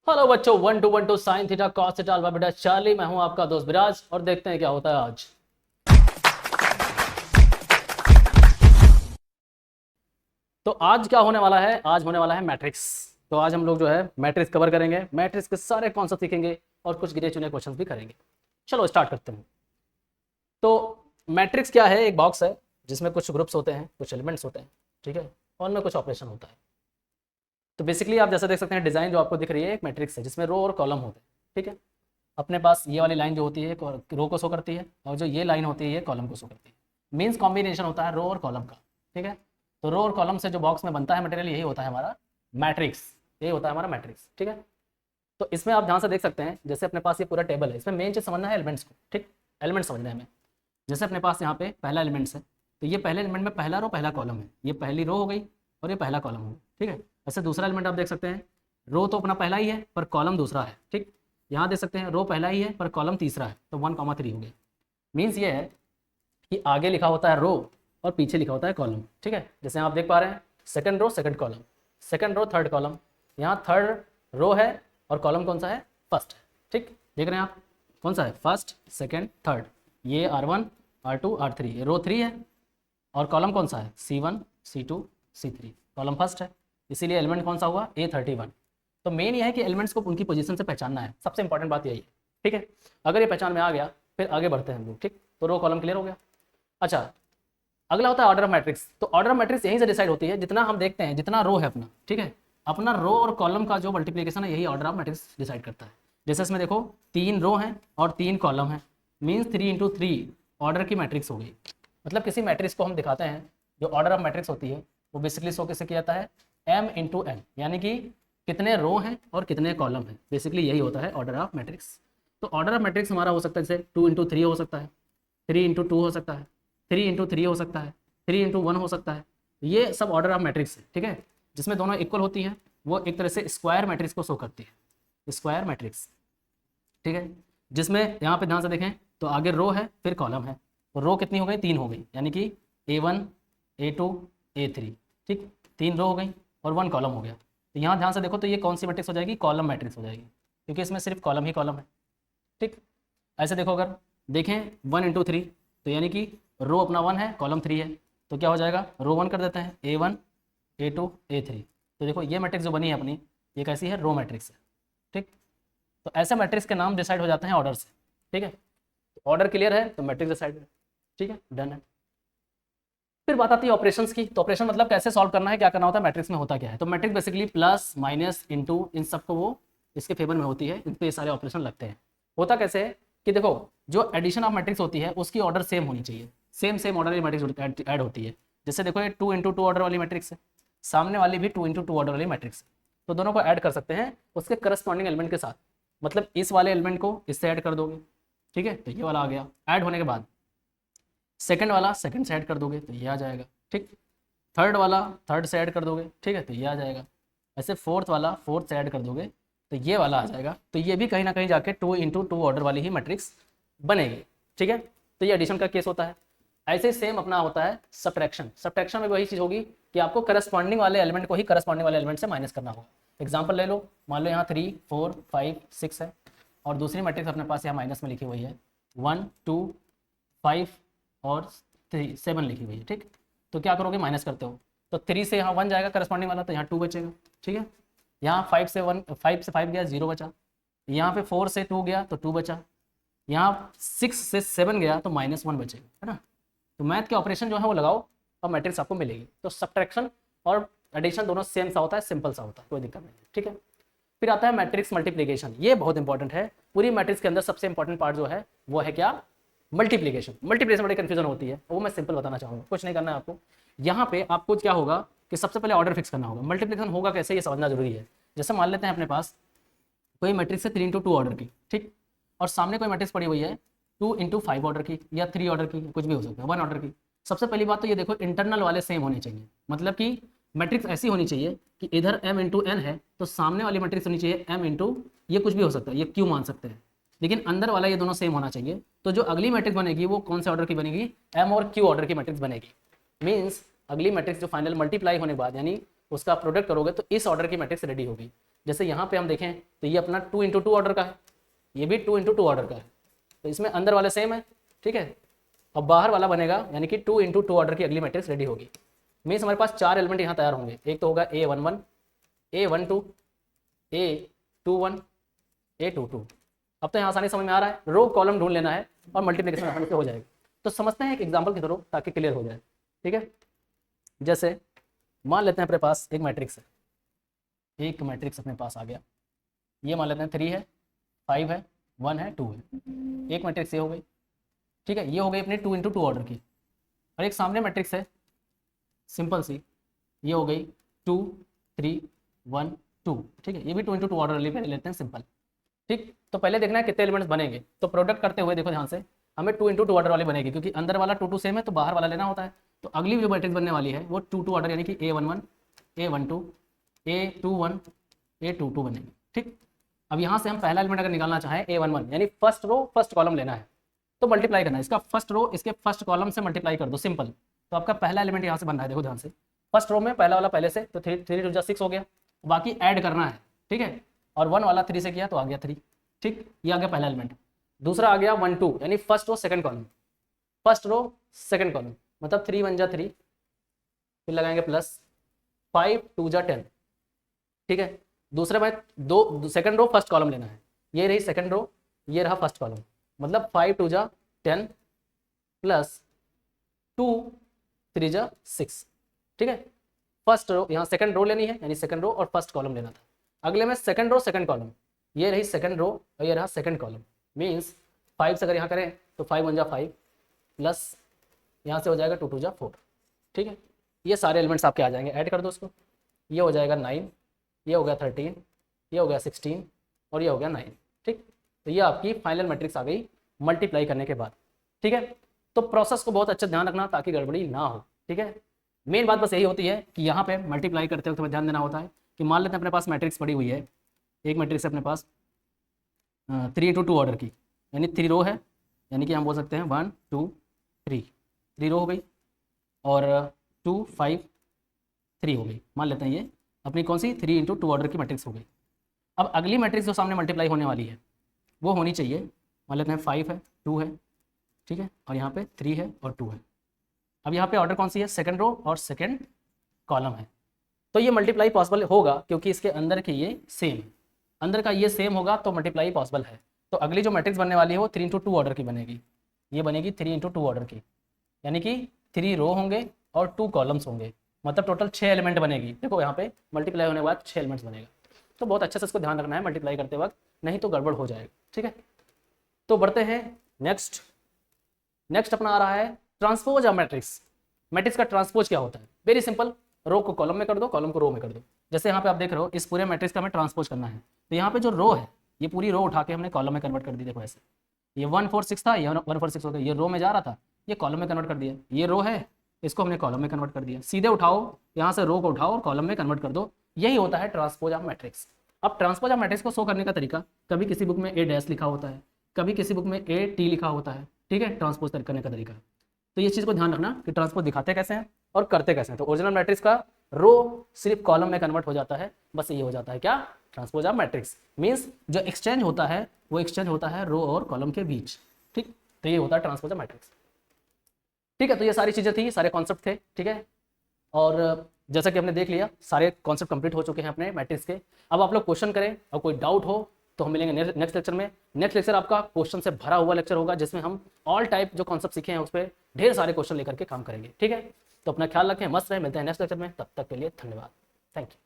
Hello बच्चों, 1 2 1 2 sine theta cos theta alpha beta Charlie. मैं हूं आपका दोस्त विराज और देखते हैं क्या होता है आज। तो आज क्या होने वाला है? आज होने वाला है मैट्रिक्स। तो आज हम लोग जो है मैट्रिक्स कवर करेंगे, मैट्रिक्स के सारे कॉन्सेप्ट सीखेंगे और कुछ गिने चुने क्वेश्चंस भी करेंगे। चलो स्टार्ट करते हैं। तो मैट्रिक्स क्या है? एक बॉक्स है जिसमें कुछ ग्रुप्स होते हैं, कुछ एलिमेंट्स होते हैं, ठीक है, और उनमें कुछ ऑपरेशन होता है। तो बेसिकली आप जैसा देख सकते हैं, डिजाइन जो आपको दिख रही है एक मैट्रिक्स है जिसमें रो और कॉलम होते हैं, ठीक है। अपने पास ये वाली लाइन जो होती है रो को शो करती है और जो ये लाइन होती है ये कॉलम को शो करती है। मीन्स कॉम्बिनेशन होता है रो और कॉलम का, ठीक है। तो रो और कॉलम से जो बॉक्स में बनता है मटेरियल, यही होता है हमारा मैट्रिक्स। यही होता है हमारा मैट्रिक्स, ठीक है। तो इसमें आप ध्यान से देख सकते हैं, जैसे अपने पास ये पूरा टेबल है, इसमें मेन चीज समझना है एलिमेंट्स को, ठीक। एलिमेंट समझना है हमें। जैसे अपने पास यहाँ पे पहला एलिमेंट्स है, तो ये पहले एलिमेंट में पहला रो पहला कॉलम है, ये पहली रो हो गई और ये पहला कॉलम हो गया, ठीक है। ऐसे दूसरा एलिमेंट आप देख सकते हैं, रो तो अपना पहला ही है पर कॉलम दूसरा है, ठीक। यहाँ देख सकते हैं रो पहला ही है पर कॉलम तीसरा है, तो 1 3 हो गया। मीन्स ये है कि आगे लिखा होता है रो और पीछे लिखा होता है कॉलम, ठीक है। जैसे आप देख पा रहे हैं, second row second column, second row third column. यहाँ थर्ड रो है और कॉलम कौन सा है? फर्स्ट है, ठीक। देख रहे हैं आप कौन सा है? First second third. ये R1 R2 R3, ये रो 3 है और कॉलम कौन सा है? C1 C2 C3। Column first है, इसीलिए एलिमेंट कौन सा हुआ? A31। तो मेन ये है कि एलिमेंट्स को उनकी पोजीशन से पहचानना है, सबसे इंपॉर्टेंट बात यही है, ठीक है। अगर ये पहचान में आ गया फिर आगे बढ़ते हैं हम लोग, ठीक। तो रो कॉलम क्लियर हो गया। अच्छा, अगला होता है ऑर्डर ऑफ मैट्रिक्स। तो ऑर्डर ऑफ मैट्रिक्स यहीं से डिसाइड होती है, जितना हम देखते हैं, जितना रो है अपना, ठीक है, अपना रो और कॉलम का जो मल्टीप्लीकेशन है यही ऑर्डर ऑफ मैट्रिक्स डिसाइड करता है। जैसे इसमें देखो 3 रो हैं और 3 कॉलम है, मीन्स 3 × 3 ऑर्डर की मैट्रिक्स हो गई। मतलब किसी मैट्रिक्स को हम दिखाते हैं, जो ऑर्डर ऑफ मैट्रिक्स होती है वो बेसिकली शो कैसे किया जाता है? M × N, यानी कि कितने रो हैं और कितने कॉलम हैं, बेसिकली यही होता है ऑर्डर ऑफ मैट्रिक्स। तो ऑर्डर ऑफ मैट्रिक्स हमारा हो सकता है जैसे 2 × 3 हो सकता है, 3 × 2 हो सकता है, 3 × 3 हो सकता है, 3 × 1 हो सकता है। ये सब ऑर्डर ऑफ मैट्रिक्स है, ठीक है। जिसमें दोनों इक्वल होती हैं, वो एक तरह से स्क्वायर मैट्रिक्स को शो करती है, स्क्वायर मैट्रिक्स, ठीक है। जिसमें यहाँ पे ध्यान से देखें तो आगे रो है फिर कॉलम है, तो रो कितनी हो गई? 3 हो गई, यानी कि A1 A2 A3, ठीक। 3 रो हो गई और 1 कॉलम हो गया। तो यहाँ ध्यान से देखो तो ये कौन सी मैट्रिक्स हो जाएगी? कॉलम मैट्रिक्स हो जाएगी, क्योंकि इसमें सिर्फ कॉलम ही कॉलम है, ठीक। ऐसे देखो, अगर देखें 1 × 3, तो यानी कि रो अपना 1 है कॉलम 3 है, तो क्या हो जाएगा? रो 1 कर देते हैं, A1 A2 A3। तो देखो ये मैट्रिक्स जो बनी है अपनी, ये कैसी है? रो मैट्रिक्स है, ठीक। तो ऐसे मैट्रिक्स के नाम डिसाइड हो जाते हैं ऑर्डर से, ठीक है। तो ऑर्डर क्लियर है तो मैट्रिक्स डिसाइड है, ठीक है, डन है। फिर बात आती है ऑपरेशंस की। तो ऑपरेशन मतलब कैसे सॉल्व करना है, क्या करना होता है, मैट्रिक्स में होता क्या है। तो matrix basically plus minus into इन सबको वो इसके फेवर में होती है, इन पे ये सारे ऑपरेशन लगते हैं। होता कैसे है कि देखो, जो एडिशन ऑफ मैट्रिक्स होती है उसकी ऑर्डर सेम होनी चाहिए, सेम ऑर्डर वाली मैट्रिक्स ऐड होती है। जैसे देखो ये 2 × 2 ऑर्डर वाली मैट्रिक्स है, सामने वाली भी 2 × 2 ऑर्डर वाली मैट्रिक्स है, तो दोनों को ऐड कर सकते हैं उसके करस्पॉन्डिंग एलिमेंट के साथ। मतलब इस वाले एलिमेंट को इससे ऐड कर दोगे, ठीक है, तो ये वाला आ गया। ऐड होने के बाद सेकंड वाला सेकंड से ऐड कर दोगे तो ये आ जाएगा, ठीक। थर्ड वाला थर्ड से ऐड कर दोगे, ठीक है, तो ये आ जाएगा। ऐसे फोर्थ वाला फोर्थ से ऐड कर दोगे तो ये वाला आ जाएगा। तो ये भी कहीं ना कहीं जाके 2 × 2 ऑर्डर वाली ही मैट्रिक्स बनेगी, ठीक है। तो ये एडिशन का केस होता है। ऐसे सेम अपना होता है सब्ट्रैक्शन। सब्ट्रैक्शन में वही चीज़ होगी कि आपको करस्पॉन्डिंग वाले एलिमेंट को ही करस्पॉन्डिंग वाले एलिमेंट से माइनस करना होगा। एग्जाम्पल ले लो, मान लो यहाँ 3 4 5 6 है और दूसरी मैट्रिक्स अपने पास यहाँ माइनस में लिखी हुई है 1 2 5 और 3 7 लिखी हुई है, ठीक। तो क्या करोगे? माइनस करते हो तो 3 से यहाँ 1 जाएगा करस्पॉन्डिंग वाला, तो यहाँ 2 बचेगा, ठीक है। यहाँ 5 से 5 गया 0 बचा, यहाँ पे 4 से 2 गया तो 2 बचा, यहाँ 6 से 7 गया तो -1 बचेगा, है ना। तो मैथ के ऑपरेशन जो है वो लगाओ और मैट्रिक्स आपको मिलेगी। तो सब्ट्रैक्शन और एडिशन दोनों सेम सा होता है, सिंपल सा होता है, कोई दिक्कत नहीं है, ठीक है। फिर आता है मैट्रिक्स मल्टीप्लिकेशन। ये बहुत इंपॉर्टेंट है, पूरी मैट्रिक्स के अंदर सबसे इंपॉर्टेंट पार्ट जो है वो है क्या? मल्टीप्लिकेशन। मल्टीप्लिकेशन बड़ी कंफ्यूजन होती है, वो मैं सिंपल बताना चाहूँगा, कुछ नहीं करना है आपको। यहाँ पे आपको क्या होगा कि सबसे पहले ऑर्डर फिक्स करना होगा। मल्टीप्लिकेशन होगा कैसे, ये समझना जरूरी है। जैसे मान लेते हैं अपने पास कोई मैट्रिक्स है 3 × 2 ऑर्डर की, ठीक, और सामने कोई मैट्रिक्स पड़ी हुई है 2 × 5 ऑर्डर की या 3 ऑर्डर की, कुछ भी हो सकता है, 1 ऑर्डर की। सबसे पहली बात तो ये देखो, इंटरनल वाले सेम होने चाहिए। मतलब कि मैट्रिक्स ऐसी होनी चाहिए कि इधर M × N है तो सामने वाली मैट्रिक्स होनी चाहिए M × ये कुछ भी हो सकता है, ये Q मान सकते हैं, लेकिन अंदर वाला ये दोनों सेम होना चाहिए। तो जो अगली मैट्रिक्स बनेगी वो कौन से ऑर्डर की बनेगी? M और Q ऑर्डर की मैट्रिक्स बनेगी। मीन्स अगली मैट्रिक्स जो फाइनल मल्टीप्लाई होने के बाद यानी उसका प्रोडक्ट करोगे तो इस ऑर्डर की मैट्रिक्स रेडी होगी। जैसे यहाँ पे हम देखें तो ये अपना 2 × 2 ऑर्डर का है, ये भी 2 × 2 ऑर्डर का है, तो इसमें अंदर वाले सेम है, ठीक है, और बाहर वाला बनेगा यानी कि 2 × 2 ऑर्डर की अगली मैट्रिक्स रेडी होगी। मीन्स हमारे पास 4 एलिमेंट यहाँ तैयार होंगे। एक तो होगा A11, A12, A21, A22। अब तो यहाँ आसानी समझ में आ रहा है, रो कॉलम ढूंढ लेना है और मल्टीप्लिकेशन आसानी से हो जाएगा। तो समझते हैं एक एग्जाम्पल के थ्रू ताकि क्लियर हो जाए, ठीक है। जैसे मान लेते हैं अपने पास एक मैट्रिक्स है, एक मैट्रिक्स अपने पास आ गया, ये मान लेते हैं 3 है, 5 है, 1 है, 2 है, एक मैट्रिक्स ये हो गई, ठीक है। ये हो गई अपनी 2 × 2 ऑर्डर की। और एक सामने मैट्रिक्स है सिंपल सी, ये हो गई 2, 3, 1, 2, ठीक है। ये भी 2 × 2 ऑर्डर लेते हैं सिंपल, ठीक। तो पहले देखना है कितने एलिमेंट्स बनेंगे। तो प्रोडक्ट करते हुए देखो ध्यान से, हमें 2 × 2 ऑर्डर वाली बनेगी, क्योंकि अंदर वाला 2 2 सेम है तो बाहर वाला लेना होता है। तो अगली जो मैट्रिक्स बनने वाली है वो 2 2 ऑर्डर यानी कि A11, A12, A21, A22 बनेगी, ठीक। अब यहाँ से हम पहला एलिमेंट अगर निकालना चाहें A11 यानी फर्स्ट रो फर्स्ट कॉलम लेना है, तो मल्टीप्लाई करना है, इसका फर्स्ट रो इसके फर्स्ट कॉलम से मल्टीप्लाई कर दो सिंपल। तो आपका पहला एलिमेंट यहाँ से बन रहा है, देखो ध्यान से, फर्स्ट रो में पहला वाला पहले से, तो 3 3 2 6 हो गया, बाकी ऐड करना है, ठीक है। और 1 वाला 3 से किया तो आ गया 3, ठीक। ये आ गया पहला एलिमेंट। दूसरा आ गया 1 2 यानी first row second column, first row second column, मतलब 3 1 जा 3, फिर लगाएंगे प्लस 5 2 जा 10, ठीक है। दूसरे में दो सेकंड रो फर्स्ट कॉलम लेना है, ये रही सेकंड रो, ये रहा फर्स्ट कॉलम, मतलब 5 2 जा 10 प्लस 2 3 जा 6, ठीक है। फर्स्ट रो यहाँ सेकंड रो लेनी है यानी सेकंड रो और फर्स्ट कॉलम लेना था। अगले में सेकंड रो सेकंड कॉलम, ये रही सेकंड रो और ये रहा सेकंड कॉलम। मीन्स 5 से अगर यहाँ करें तो 5 1 जा 5 प्लस यहाँ से हो जाएगा 2 2 जा 4, ठीक है। ये सारे एलिमेंट्स आपके आ जाएंगे, ऐड कर दो उसको, ये हो जाएगा 9, ये हो गया 13, ये हो गया 16 और ये हो गया 9, ठीक। तो ये आपकी फाइनल मैट्रिक्स आ गई मल्टीप्लाई करने के बाद, ठीक है। तो प्रोसेस को बहुत अच्छा ध्यान रखना ताकि गड़बड़ी ना हो, ठीक है। मेन बात बस यही होती है कि यहाँ पे मल्टीप्लाई करते वक्त हमें ध्यान देना होता है कि मान लेते हैं अपने पास मैट्रिक्स पड़ी हुई है, एक मैट्रिक्स है अपने पास 3 × 2 ऑर्डर की, यानी 3 रो है, यानी कि हम बोल सकते हैं 1 2 3 रो हो गई, और 2 5 3 हो गई। मान लेते हैं ये अपनी कौन सी 3 × 2 ऑर्डर की मैट्रिक्स हो गई। अब अगली मैट्रिक्स जो सामने मल्टीप्लाई होने वाली है वो होनी चाहिए, मान लेते हैं 5 है 2 है, ठीक है, और यहाँ पे 3 है और 2 है। अब यहाँ पे ऑर्डर कौन सी है, सेकंड रो और सेकंड कॉलम है। तो ये मल्टीप्लाई पॉसिबल होगा क्योंकि इसके अंदर के ये सेम है, अंदर का ये सेम होगा तो मल्टीप्लाई पॉसिबल है। तो अगली जो मैट्रिक्स बनने वाली है वो 3 × 2 ऑर्डर की बनेगी, ये बनेगी 3 × 2 ऑर्डर की, यानी कि 3 रो होंगे और 2 कॉलम्स होंगे, मतलब टोटल 6 एलिमेंट बनेगी। देखो यहाँ पे मल्टीप्लाई होने के बाद 6 एलिमेंट्स बनेगा। तो बहुत अच्छे से इसको ध्यान रखना है मल्टीप्लाई करते वक्त, नहीं तो गड़बड़ हो जाएगा, ठीक है। तो बढ़ते हैं नेक्स्ट अपना आ रहा है ट्रांसपोज ऑफ मैट्रिक्स। मैट्रिक्स का ट्रांसपोज क्या होता है, वेरी सिंपल, रो को कॉलम में कर दो, कॉलम को रो में कर दो। जैसे यहाँ पे आप देख रहे हो इस पूरे मैट्रिक्स का हमें ट्रांसपोज करना है, तो यहाँ पे जो रो है ये पूरी रो उठा के हमने कॉलम में कन्वर्ट कर दी। देखो ऐसे, ये 1 4 6 था, ये 1 4 6 हो गया, ये रो में जा रहा था, ये कॉलम में कन्वर्ट कर दिया। ये रो है, इसको हमने कॉलम में कन्वर्ट कर दिया। सीधे उठाओ, यहाँ से रो को उठाओ और कॉलम में कन्वर्ट कर दो, यही होता है ट्रांसपोज ऑफ मैट्रिक्स। अब ट्रांसपोज ऑफ मैट्रिक्स को शो करने का तरीका, कभी किसी बुक में A' लिखा होता है, कभी किसी बुक में AT लिखा होता है, ठीक है, ट्रांसपोज करने का तरीका। तो ये चीज़ को ध्यान रखना कि ट्रांसपोज दिखाते कैसे हैं और करते कैसे हैं। तो ओरिजिनल मैट्रिक्स का रो सिर्फ कॉलम में कन्वर्ट हो जाता है, बस ये हो जाता है क्या, ट्रांसपोज ऑफ मैट्रिक्स। मीन्स जो एक्सचेंज होता है वो एक्सचेंज होता है रो और कॉलम के बीच, ठीक। तो ये होता है ट्रांसपोज ऑफ मैट्रिक्स, ठीक है। तो ये सारी चीज़ें थी, सारे कॉन्सेप्ट थे, ठीक है। और जैसा कि हमने देख लिया सारे कॉन्सेप्ट कंप्लीट हो चुके हैं अपने मैट्रिक्स के। अब आप लोग क्वेश्चन करें और कोई डाउट हो तो हम मिलेंगे नेक्स्ट लेक्चर में। नेक्स्ट लेक्चर आपका क्वेश्चन से भरा हुआ लेक्चर होगा, जिसमें हम ऑल टाइप जो कॉन्सेप्ट सीखे हैं उस पर ढेर सारे क्वेश्चन लेकर के काम करेंगे, ठीक है। तो अपना ख्याल रखें, मस्त रहे, मिलते हैं नेक्स्ट लेक्चर में, तब तक के लिए धन्यवाद, थैंक यू।